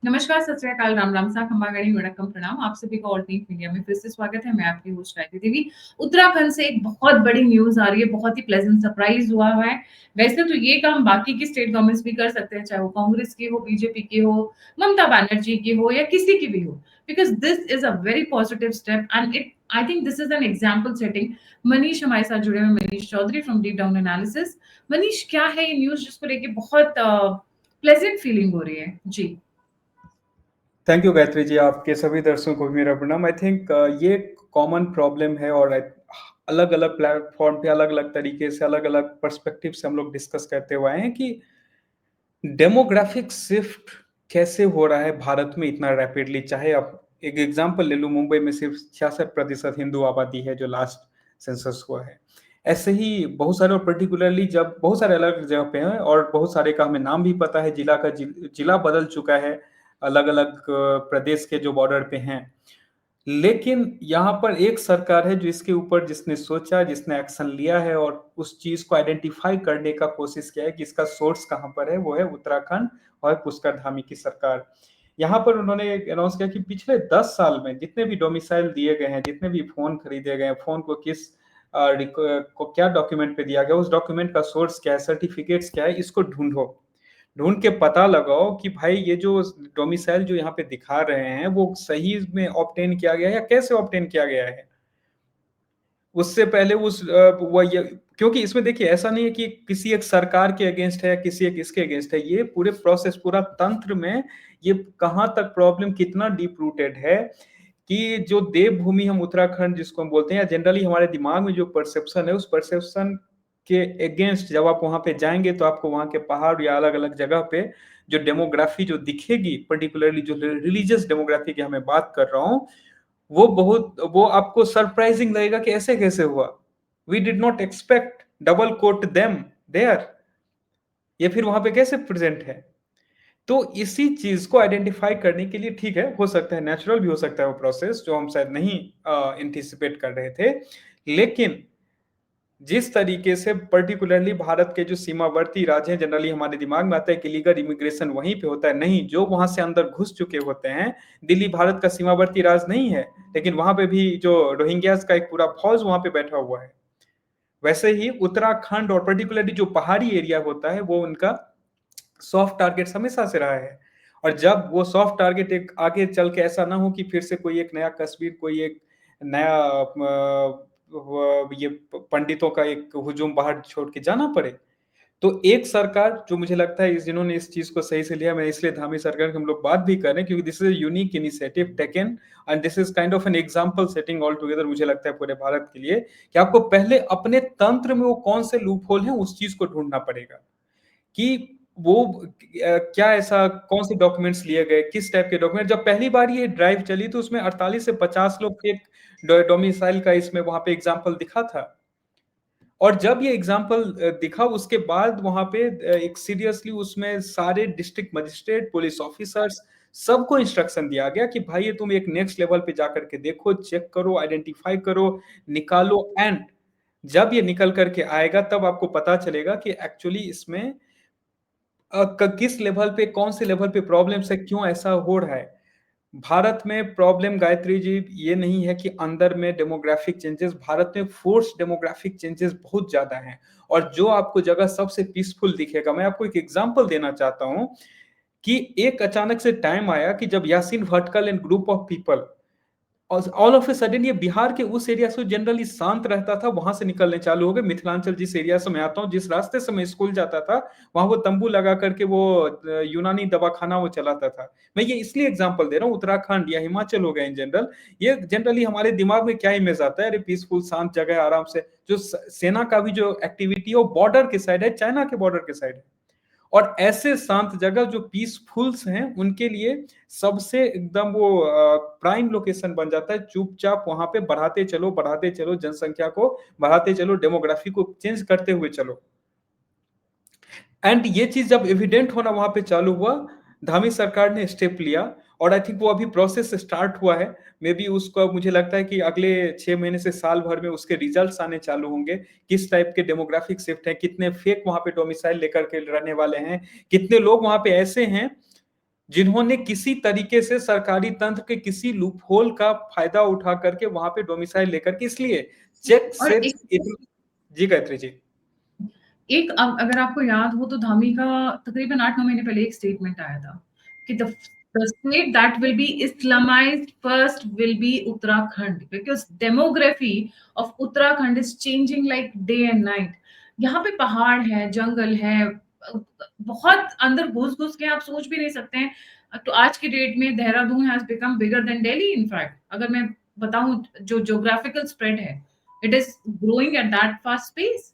नमस्कार, सत श्री अकाल, राम राम सा, खम्मा गणी वड़क्कम प्रणाम। आप सभी का ऑल टीम इंडिया में फिर से स्वागत है। मैं आपकी होस्ट गायत्री देवी। उत्तराखंड से एक बहुत बड़ी न्यूज़ आ रही है, बहुत ही प्लेजेंट सरप्राइज़ हुआ हुआ है। वैसे तो ये काम बाकी की स्टेट गवर्नमेंट्स भी कर सकते हैं, चाहे वो कांग्रेस की हो, बीजेपी की हो, ममता बनर्जी की हो या किसी की भी हो। Because this is a very positive step and it I think this is an example setting. Manish हमारे साथ जुड़े हुए हैं, Manish Chaudhary from deep down analysis. Manish, क्या है ये न्यूज़ जिसको लेके बहुत प्लेजेंट फीलिंग हो रही है? जी। Thank you Gayatri ji. आपके सभी दर्शकों को भी मेरा प्रणाम। आई थिंक ये कॉमन प्रॉब्लम है और अलग अलग प्लेटफॉर्म पे अलग अलग तरीके से अलग अलग पर्सपेक्टिव से हम लोग डिस्कस करते हुए आए हैं कि डेमोग्राफिक शिफ्ट कैसे हो रहा है भारत में इतना रैपिडली। चाहे आप एक एग्जांपल ले लूं, मुंबई में सिर्फ 66% हिंदू आबादी है जो लास्ट सेंसस हुआ है। ऐसे ही बहुत सारे, और पर्टिकुलरली जब बहुत सारे अलग जगह पे हैं और बहुत सारे का हमें नाम भी पता है, जिला बदल चुका है अलग अलग प्रदेश के जो बॉर्डर पे हैं। लेकिन यहाँ पर एक सरकार है जो इसके ऊपर, जिसने सोचा, जिसने एक्शन लिया है और उस चीज को आइडेंटिफाई करने का कोशिश किया है कि इसका सोर्स कहाँ पर है। वो है उत्तराखंड और पुष्कर धामी की सरकार। यहाँ पर उन्होंने अनाउंस किया कि पिछले 10 साल में जितने भी डोमिसाइल दिए गए हैं, जितने भी फोन खरीदे गए हैं, फोन को किस को क्या डॉक्यूमेंट पे दिया गया, उस डॉक्यूमेंट का सोर्स क्या है, सर्टिफिकेट्स क्या है, इसको ढूंढो। ढूंढ के पता लगाओ कि भाई ये जो डोमिसाइल जो यहाँ पे दिखा रहे हैं वो सही में ऑब्टेन किया गया है या कैसे ऑब्टेन किया गया है। उससे पहले वो ये, क्योंकि इसमें देखिए ऐसा नहीं है कि किसी एक सरकार के अगेंस्ट है या किसी एक इसके अगेंस्ट है। ये पूरे प्रोसेस, पूरा तंत्र में ये कहाँ तक प्रॉब्लम कितना डीप रूटेड है कि जो देवभूमि हम उत्तराखंड जिसको हम बोलते हैं, या जनरली हमारे दिमाग में जो परसेप्शन है, उस परसेप्शन के अगेंस्ट जब आप वहां पे जाएंगे तो आपको वहां के पहाड़ या अलग अलग जगह पे जो डेमोग्राफी जो दिखेगी, पर्टिकुलरली जो रिलीजियस डेमोग्राफी की हमें बात कर रहा हूँ, वो आपको सरप्राइजिंग लगेगा कि ऐसे कैसे हुआ। We did not expect double quote them there, ये फिर वहां पे कैसे प्रेजेंट है। तो इसी चीज को आइडेंटिफाई करने के लिए, ठीक है, हो सकता है नेचुरल भी हो सकता है वो प्रोसेस जो हम शायद नहीं एंटिसिपेट कर रहे थे। लेकिन जिस तरीके से पर्टिकुलरली भारत के जो सीमावर्ती राज्य हैं, जनरली हमारे दिमाग में आता है कि लीगल इमिग्रेशन वहीं पे होता है। नहीं, जो वहां से अंदर घुस चुके होते हैं, दिल्ली भारत का सीमावर्ती राज्य नहीं है, लेकिन वहां पे भी जो रोहिंग्यास का एक पूरा फौज वहां पे बैठा हुआ है। वैसे ही उत्तराखंड और पर्टिकुलरली जो पहाड़ी एरिया होता है वो उनका सॉफ्ट टारगेट हमेशा से रहा है। और जब वो सॉफ्ट टारगेट एक आगे चल के ऐसा ना हो कि फिर से कोई एक नया कश्मीर, कोई एक नया ये पंडितों का एक हुजूम बाहर छोड़ के जाना पड़े। तो एक सरकार जो मुझे लगता है जिन्होंने इस चीज को सही से लिया, मैं इसलिए धामी सरकार की हम लोग बात भी कर रहे हैं क्योंकि this is unique initiative taken and this is kind of an example setting all together, मुझे लगता है पूरे भारत के लिए, कि आपको पहले अपने तंत्र में वो कौन से लूप होल हैं उस चीज को ढूंढना पड़ेगा कि वो क्या ऐसा कौन से डॉक्यूमेंट्स लिए गए, किस टाइप के डॉक्यूमेंट। जब पहली बार ये ड्राइव चली तो उसमें 48 से 50 लोग फेक डोमिसाइल का इसमें वहां पे एग्जाम्पल दिखा था। और जब ये एग्जाम्पल दिखा उसके बाद वहां पे एक सीरियसली उसमें सारे डिस्ट्रिक्ट मजिस्ट्रेट, पुलिस ऑफिसर्स, सबको इंस्ट्रक्शन दिया गया कि भाई ये तुम एक नेक्स्ट लेवल पे जाकर के देखो, चेक करो, आइडेंटिफाई करो, निकालो। एंड जब ये निकल करके आएगा तब आपको पता चलेगा कि एक्चुअली इसमें किस लेवल पे, कौन से लेवल पे प्रॉब्लम है, क्यों ऐसा हो रहा है। भारत में प्रॉब्लम गायत्री जी ये नहीं है कि अंदर में डेमोग्राफिक चेंजेस, भारत में फोर्स डेमोग्राफिक चेंजेस बहुत ज्यादा हैं। और जो आपको जगह सबसे पीसफुल दिखेगा, मैं आपको एक एग्जांपल देना चाहता हूं कि एक अचानक से टाइम आया कि जब Yasin Bhatkal and group of people, all of a sudden ये बिहार के उस एरिया से जनरली शांत रहता था वहां से निकलने चालू हो गए। मिथिलांचल जिस एरिया से मैं आता हूँ, जिस रास्ते से मैं स्कूल जाता था, वहां वो तंबू लगा करके वो यूनानी दवाखाना वो चलाता था। मैं ये इसलिए एग्जांपल दे रहा हूँ, उत्तराखंड या हिमाचल हो गया इन जनरल, ये जनरली हमारे दिमाग में क्या इमेज आता है, अरे पीसफुल शांत जगह आराम से। जो सेना का भी जो एक्टिविटी है वो बॉर्डर के साइड है, चाइना के बॉर्डर के साइड है। और ऐसे शांत जगह जो पीसफुल्स हैं उनके लिए सबसे एकदम वो प्राइम लोकेशन बन जाता है। चुपचाप वहां पे बढ़ाते चलो, जनसंख्या को बढ़ाते चलो, डेमोग्राफी को चेंज करते हुए चलो। एंड ये चीज जब एविडेंट होना वहां पे चालू हुआ, धामी सरकार ने स्टेप लिया। और आई थिंक वो अभी प्रोसेस स्टार्ट हुआ है। मे बी उसको, मुझे लगता है कि अगले 6 महीने से साल भर में उसके रिजल्ट्स आने चालू होंगे। किस टाइप के डेमोग्राफिक शिफ्ट है, कितने फेक वहां पे डोमिसाइल लेकर के रहने वाले हैं, कितने लोग वहां पे ऐसे हैं जिन्होंने किसी तरीके से सरकारी तंत्र के किसी लूपहोल का फायदा उठा करके वहां पे डोमिसाइल लेकर के, इसलिए चेक और सेट। एक जी गायत्री जी। अगर आपको याद हो तो धामी का तकरीबन 8-9 महीने पहले एक स्टेटमेंट आया था कि the state that will be Islamised first will be Uttarakhand, because demography of Uttarakhand is changing like day and night. यहाँ पे पहाड़ है, जंगल है, बहुत अंदर घुस घुस के आप सोच भी नहीं सकते हैं। तो आज की डेट में Dehradun has become bigger than Delhi. In fact अगर मैं बताऊं, जो ज्योग्राफिकल स्प्रेड है, it is growing at that fast space.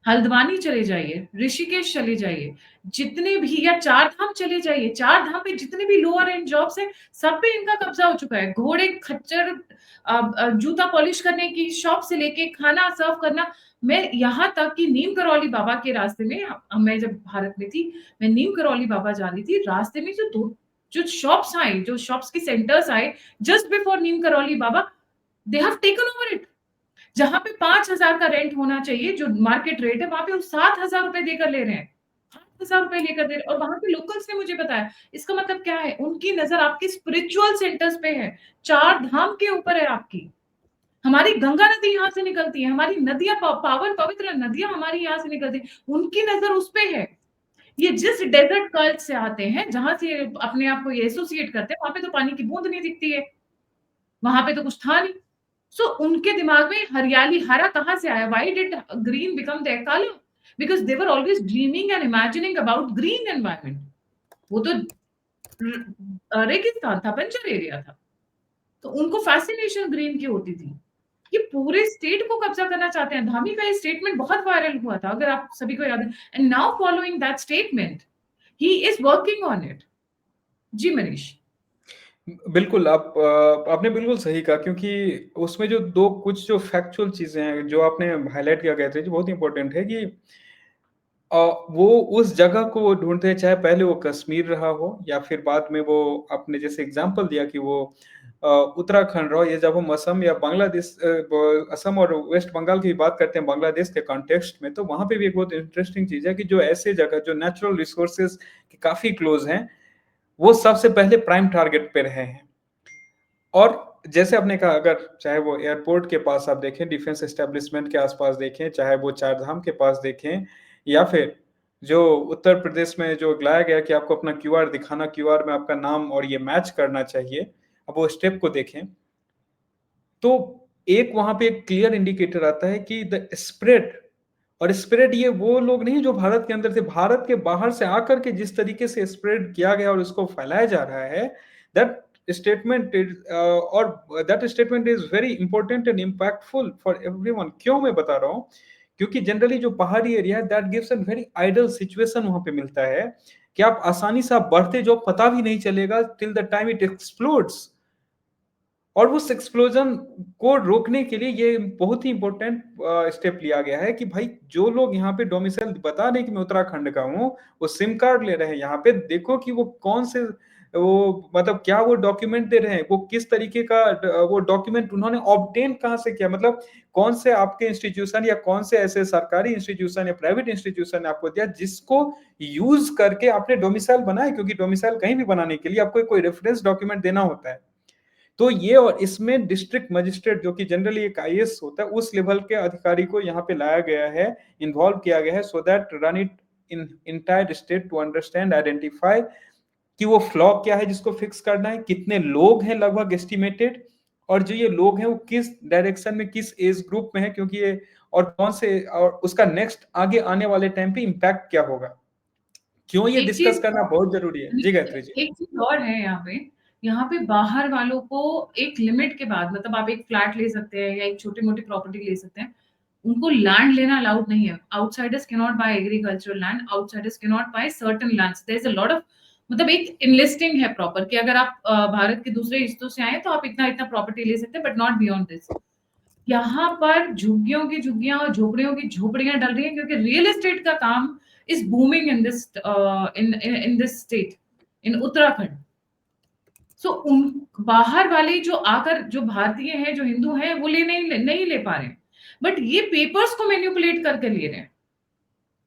Haldwani चले जाइए, ऋषिकेश चले जाइए, जितने भी, या चार धाम चले जाइए, चार धाम पे जितने भी लोअर एंड जॉब्स है, सब पे इनका कब्जा हो चुका है। घोड़े खच्चर, जूता पॉलिश करने की शॉप से लेके खाना सर्व करना। मैं यहाँ तक कि नीम करौली बाबा के रास्ते में, मैं जब भारत में थी, मैं नीम करौली बाबा जा रही थी, रास्ते में जो शॉप्स आए, जो शॉप्स के सेंटर्स आए just before Neem Karauli Baba, they have taken over it. जहां पे 5,000 का रेंट होना चाहिए, जो मार्केट रेट है, वहां पे वो 7,000 रुपए देकर ले रहे हैं, 8,000 रुपए लेकर दे रहे हैं। और वहां के लोकल्स ने मुझे बताया, इसका मतलब क्या है, उनकी नजर आपके स्पिरिचुअल सेंटर्स पे है, चार धाम के ऊपर है आपकी। हमारी गंगा नदी यहाँ से निकलती है, हमारी नदियां, पावन पवित्र नदियां हमारी यहाँ से निकलती है, उनकी नजर उस पे है। ये जिस डेजर्ट कल्ट से आते हैं, जहां से अपने आप को ये एसोसिएट करते हैं, वहां पे तो पानी की बूंद नहीं दिखती है, वहां पे तो कुछ था नहीं। सो उनके दिमाग में हरियाली, हरा कहाँ से आया? Why did green become their colour? Because they were always dreaming and imagining about green environment. वो तो रेगिस्तान था, बंजर एरिया था, तो उनको फैसिनेशन ग्रीन की होती थी। ये पूरे स्टेट को कब्जा करना चाहते हैं। धामी का ये स्टेटमेंट बहुत वायरल हुआ था, अगर आप सभी को याद है। And now following that statement, he is working on it. जी मनीष। बिल्कुल, आपने बिल्कुल सही कहा, क्योंकि उसमें जो कुछ जो फैक्चुअल चीज़ें हैं, जो आपने हाइलाइट किया गायत्री जी, बहुत इंपॉर्टेंट है कि अ, वो उस जगह को वो ढूँढते हैं, चाहे पहले वो कश्मीर रहा हो या फिर बाद में वो, आपने जैसे एग्ज़ाम्पल दिया कि वो उत्तराखंड रहो, या जब हम असम या बांग्लादेश, असम और वेस्ट बंगाल की बात करते हैं बांग्लादेश के कॉन्टेक्स्ट में, तो वहाँ पे भी एक बहुत इंटरेस्टिंग चीज़ है कि जो ऐसे जगह जो नेचुरल रिसोर्सेज़ के काफ़ी क्लोज़ हैं, वो सबसे पहले प्राइम टारगेट पे रहे हैं। और जैसे आपने कहा, अगर चाहे वो एयरपोर्ट के पास आप देखें, डिफेंस एस्टेब्लिशमेंट के आसपास देखें, चाहे वो चारधाम के पास देखें, या फिर जो उत्तर प्रदेश में जो लाया गया कि आपको अपना क्यूआर दिखाना, क्यूआर में आपका नाम और ये मैच करना चाहिए, अब वो स्टेप को देखें, तो एक वहाँ पे एक क्लियर इंडिकेटर आता है कि द स्प्रेड, और स्प्रेड ये वो लोग नहीं जो भारत के अंदर थे, भारत के बाहर से आकर के जिस तरीके से स्प्रेड किया गया और उसको फैलाया जा रहा है, दैट स्टेटमेंट इज और that statement is very important and impactful for everyone. क्यों मैं बता रहा हूँ? क्योंकि जनरली जो पहाड़ी एरिया है, that gives a very ideal situation वहां पे मिलता है कि आप आसानी से आप बढ़ते जो पता भी नहीं चलेगा till the time it explodes. और उस एक्सप्लोजन को रोकने के लिए ये बहुत ही इंपॉर्टेंट स्टेप लिया गया है कि भाई, जो लोग यहाँ पे डोमिसाइल बता रहे कि मैं उत्तराखंड का हूँ, वो सिम कार्ड ले रहे हैं यहाँ पे, देखो कि वो कौन से, वो मतलब क्या वो डॉक्यूमेंट दे रहे हैं, वो किस तरीके का वो डॉक्यूमेंट उन्होंने ऑब्टेन कहाँ से किया, मतलब कौन से आपके इंस्टीट्यूशन या कौन से ऐसे सरकारी इंस्टीट्यूशन या प्राइवेट इंस्टीट्यूशन ने आपको दिया, जिसको यूज करके आपने डोमिसाइल बनाया, क्योंकि डोमिसाइल कहीं भी बनाने के लिए आपको कोई रेफरेंस डॉक्यूमेंट देना होता है। तो ये, और इसमें डिस्ट्रिक्ट मजिस्ट्रेट जो कि जनरली एक आईएएस होता है, उस लेवल के अधिकारी को यहाँ पे लाया गया है, इन्वॉल्व किया गया है, so that run it in entire state to understand, identify कि वो फ्लॉ क्या है जिसको फिक्स करना है, कितने लोग हैं लगभग एस्टिमेटेड, और जो ये लोग हैं वो किस डायरेक्शन में, किस एज ग्रुप में है, क्योंकि ये, और कौन से, और उसका नेक्स्ट आगे आने वाले टाइम पे इम्पैक्ट क्या होगा, क्यों ये एक डिस्कस चीज करना बहुत जरूरी है। जी गायत्री जी। एक चीज और है यहाँ पे बाहर वालों को एक लिमिट के बाद, मतलब आप एक फ्लैट ले सकते हैं या एक छोटी मोटी प्रॉपर्टी ले सकते हैं, उनको लैंड लेना अलाउड नहीं है। Outsiders can not buy agricultural land, outsiders can not buy certain lands. There is a lot of, मतलब एक इनलिस्टिंग है प्रॉपर कि अगर आप भारत के दूसरे हिस्सों से आए तो आप इतना इतना प्रॉपर्टी ले सकते हैं, बट नॉट बियॉन्ड दिस। यहाँ पर झुग्गियों की झुग्गियां और झोपड़ियों की झोपड़ियां डल रही हैं, क्योंकि रियल एस्टेट का काम is booming in this in this state, in Uttarakhand. So उन बाहर वाले जो आकर, जो भारतीय हैं, जो हिंदू हैं, वो नहीं ले पा रहे हैं, बट ये पेपर्स को मैनिपुलेट करके ले रहे हैं।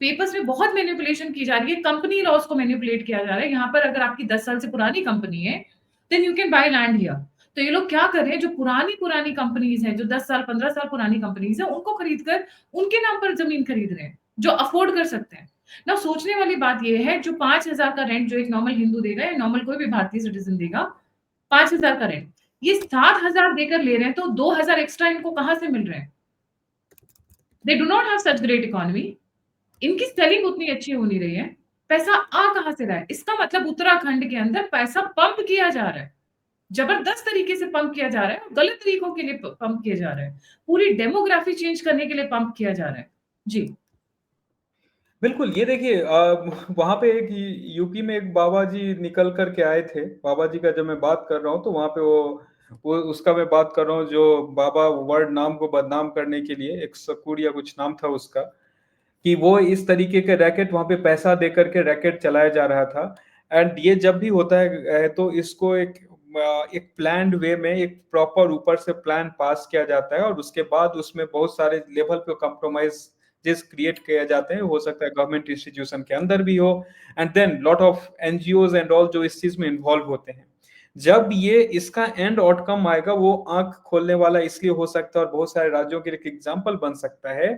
पेपर्स में बहुत मैनिपुलेशन की जा रही है, कंपनी लॉस को मैनिपुलेट किया जा रहा है। यहाँ पर अगर आपकी 10 साल से पुरानी कंपनी है, then you can buy land here. तो ये लोग क्या कर रहे हैं, जो पुरानी कंपनीज हैं, जो 10 साल 15 साल पुरानी कंपनीज हैं, उनको खरीद कर उनके नाम पर जमीन खरीद रहे हैं, जो अफोर्ड कर सकते हैं ना। सोचने वाली बात ये है, जो 5,000 का रेंट जो एक नॉर्मल हिंदू देगा या नॉर्मल कोई भी भारतीय सिटीजन देगा, 5,000 का रेंट, ये 7,000 देकर ले रहे हैं, तो 2,000 एक्स्ट्रा इनको कहां से मिल रहे हैं? They do not have such great economy. इनकी सेलिंग उतनी अच्छी हो नहीं रही है, पैसा आ कहां से रहा है? इसका मतलब उत्तराखंड के अंदर पैसा पंप किया जा रहा है, जबरदस्त तरीके से पंप किया जा रहा है, और गलत तरीकों के लिए पंप किया जा रहा है, पूरी डेमोग्राफी चेंज करने के लिए पंप किया जा रहा है। जी। बिल्कुल, ये देखिए वहाँ पे एक यूपी में एक बाबा जी निकल कर के आए थे। बाबा जी का जब मैं बात कर रहा हूँ तो वहाँ पे वो उसका मैं बात कर रहा हूँ, जो बाबा वर्ड नाम को बदनाम करने के लिए, एक सकूर या कुछ नाम था उसका, कि वो इस तरीके के रैकेट वहाँ पे पैसा दे करके रैकेट चलाया जा रहा था। एंड ये जब भी होता है तो इसको एक प्लान्ड वे में एक प्रॉपर ऊपर से प्लान पास किया जाता है, और उसके बाद उसमें बहुत सारे लेवल पे कॉम्प्रोमाइज जिस क्रिएट किए जाते हैं, हो सकता है गवर्नमेंट इंस्टीट्यूशन के अंदर भी हो, and then lot of NGOs and all जो इस चीज में इन्वॉल्व होते हैं। जब ये इसका एंड आउटकम आएगा, वो आंख खोलने वाला इसलिए हो सकता है और बहुत सारे राज्यों के लिए एक एग्जाम्पल बन सकता है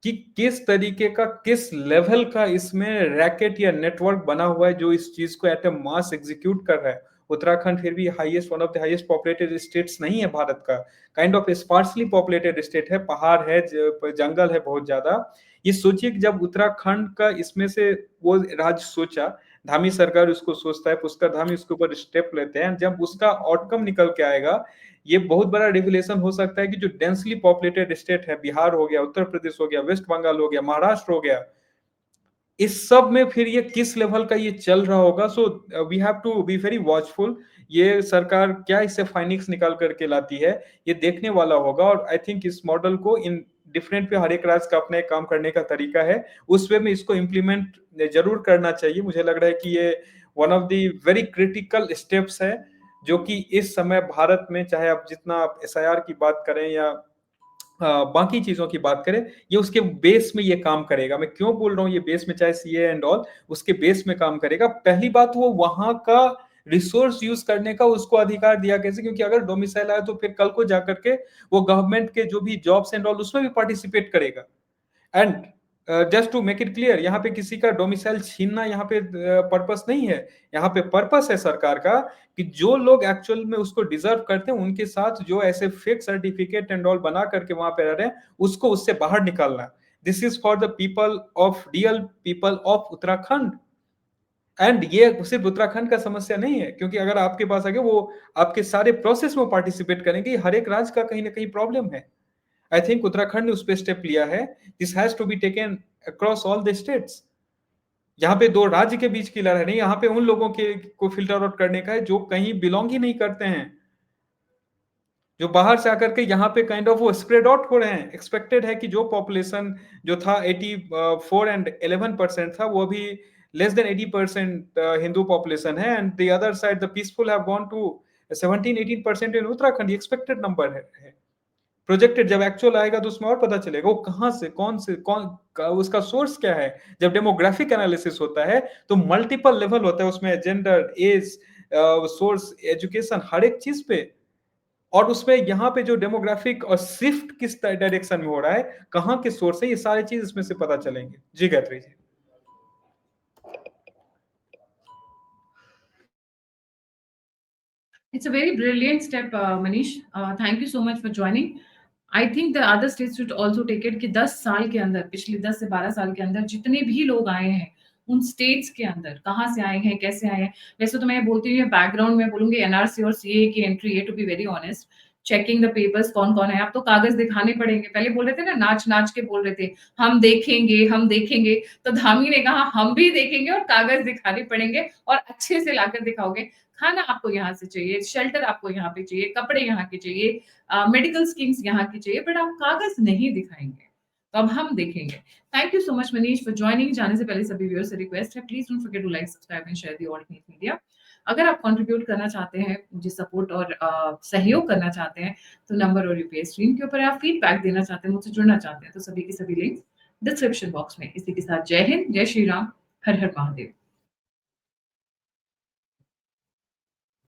कि किस तरीके का, किस लेवल का इसमें रैकेट या नेटवर्क बना हुआ है जो इस चीज को एट ए मास एग्जीक्यूट कर रहा है। उत्तराखंड फिर भी highest, one of the highest populated states नहीं है भारत का, kind of sparsely populated state है, पहाड़ है, जंगल है बहुत ज्यादा। ये सोचिए कि जब उत्तराखंड का इसमें से वो राज्य सोचा, धामी सरकार उसको सोचता है, पुष्कर धामी उसके ऊपर स्टेप लेते हैं, जब उसका आउटकम निकल के आएगा, ये बहुत बड़ा रिवलेशन हो सकता है कि जो डेंसली पॉपुलेटेड स्टेट है, बिहार हो गया, उत्तर प्रदेश हो गया, वेस्ट बंगाल हो गया, महाराष्ट्र हो गया, इस सब में फिर ये किस लेवल का ये चल रहा होगा। So we have to be very watchful. ये सरकार क्या इससे फाइनिक्स निकाल करके लाती है, ये देखने वाला होगा। और आई थिंक इस मॉडल को इन डिफरेंट पे हर एक राज्य का अपना एक काम करने का तरीका है, उस वे में इसको इम्प्लीमेंट जरूर करना चाहिए। मुझे लग रहा है कि ये one of the very critical steps है, जो कि इस समय भारत में, चाहे आप जितना एसआईआर की बात करें या बाकी चीजों की बात करें, ये उसके बेस में ये काम करेगा। मैं क्यों बोल रहा हूँ ये बेस में, चाहे सीए एंड ऑल उसके बेस में काम करेगा। पहली बात, वो वहां का रिसोर्स यूज करने का उसको अधिकार दिया कैसे, क्योंकि अगर डोमिसाइल आया तो फिर कल को जाकर के वो गवर्नमेंट के जो भी जॉब्स एंड ऑल उसमें भी पार्टिसिपेट करेगा। And just to make it clear, यहाँ पे किसी का डोमिसाइल छीनना यहाँ पे पर्पस नहीं है। यहाँ पे पर्पस है सरकार का कि जो लोग एक्चुअल में उसको डिजर्व करते हैं, उनके साथ जो ऐसे फेक सर्टिफिकेट एंड ऑल बना करके वहां पे रह रहे हैं, उसको उससे बाहर निकालना। This is for the people of real people of Uttarakhand. And ये सिर्फ उत्तराखंड का समस्या नहीं है, क्योंकि अगर आपके पास आगे वो आपके सारे प्रोसेस में पार्टिसिपेट करेंगे, हर एक राज्य का कहीं ना कहीं प्रॉब्लम है। आई थिंक उत्तराखंड ने उस पर स्टेप लिया है। This has to be taken across all the states. यहाँ पे दो राज्य के बीच की लड़ाई नहीं, यहाँ पे उन लोगों के को फिल्टर आउट करने का है जो कहीं बिलोंग ही नहीं करते हैं, जो बाहर से आकर के यहाँ पे काइंड ऑफ वो स्प्रेड आउट हो रहे हैं। एक्सपेक्टेड है कि जो पॉपुलेशन जो था 84 एंड 11% था, वो अभी लेस देन 80% हिंदू पॉपुलेशन है, and the other side the peaceful have gone to 17-18% in Uttarakhand. Expected number है, प्रोजेक्टेड। जब एक्चुअल आएगा तो उसमें और पता चलेगा वो कहां से, उसका सोर्स क्या है। जब डेमोग्राफिक एनालिसिस होता है तो मल्टीपल लेवल होता है उसमें, जेंडर, एज, सोर्स, एजुकेशन, हर एक चीज पे। और उसमें यहाँ पे जो डेमोग्राफिक और शिफ्ट किस डायरेक्शन में हो रहा है, कहाँ के सोर्स है, ये सारी चीज इसमें से पता चलेंगे। जी Gayatri ji. It's a very brilliant step, Manish. Thank you so much for joining. I think the other states should also take it कि 10 साल के अंदर, पिछले 10 से 12 साल के अंदर जितने भी लोग आए हैं, उन स्टेट्स के अंदर कहाँ से आए हैं, कैसे आए हैं। वैसे तो मैं बोलती हूँ बैकग्राउंड में बोलूंगी एनआरसी और सीए की एंट्री है, to be very honest. Checking the papers, कौन कौन है, आप तो कागज दिखाने पड़ेंगे। पहले बोल रहे थे ना, नाच नाच के बोल रहे थे हम देखेंगे हम देखेंगे, तो धामी ने कहा हम भी देखेंगे और कागज दिखाने पड़ेंगे, और अच्छे से लाकर दिखाओगे। खाना आपको यहाँ से चाहिए, शेल्टर आपको यहाँ पे चाहिए, कपड़े यहाँ के चाहिए, मेडिकल स्कीम्स यहाँ की चाहिए, बट आप कागज नहीं दिखाएंगे, तो अब हम देखेंगे। Thank you so much Manish for joining. जाने से पहले सभी व्यूअर्स से रिक्वेस्ट है, please don't forget to like, subscribe and share the Alt News media. अगर आप कंट्रीब्यूट करना चाहते हैं, मुझे सपोर्ट और सहयोग करना चाहते हैं, तो नंबर और यूपीआई स्क्रीन के ऊपर, आप फीडबैक देना चाहते हैं, मुझसे जुड़ना चाहते हैं, तो सभी की सभी लिंक डिस्क्रिप्शन बॉक्स में। इसी के साथ जय हिंद, जय श्री राम, हर हर महादेव।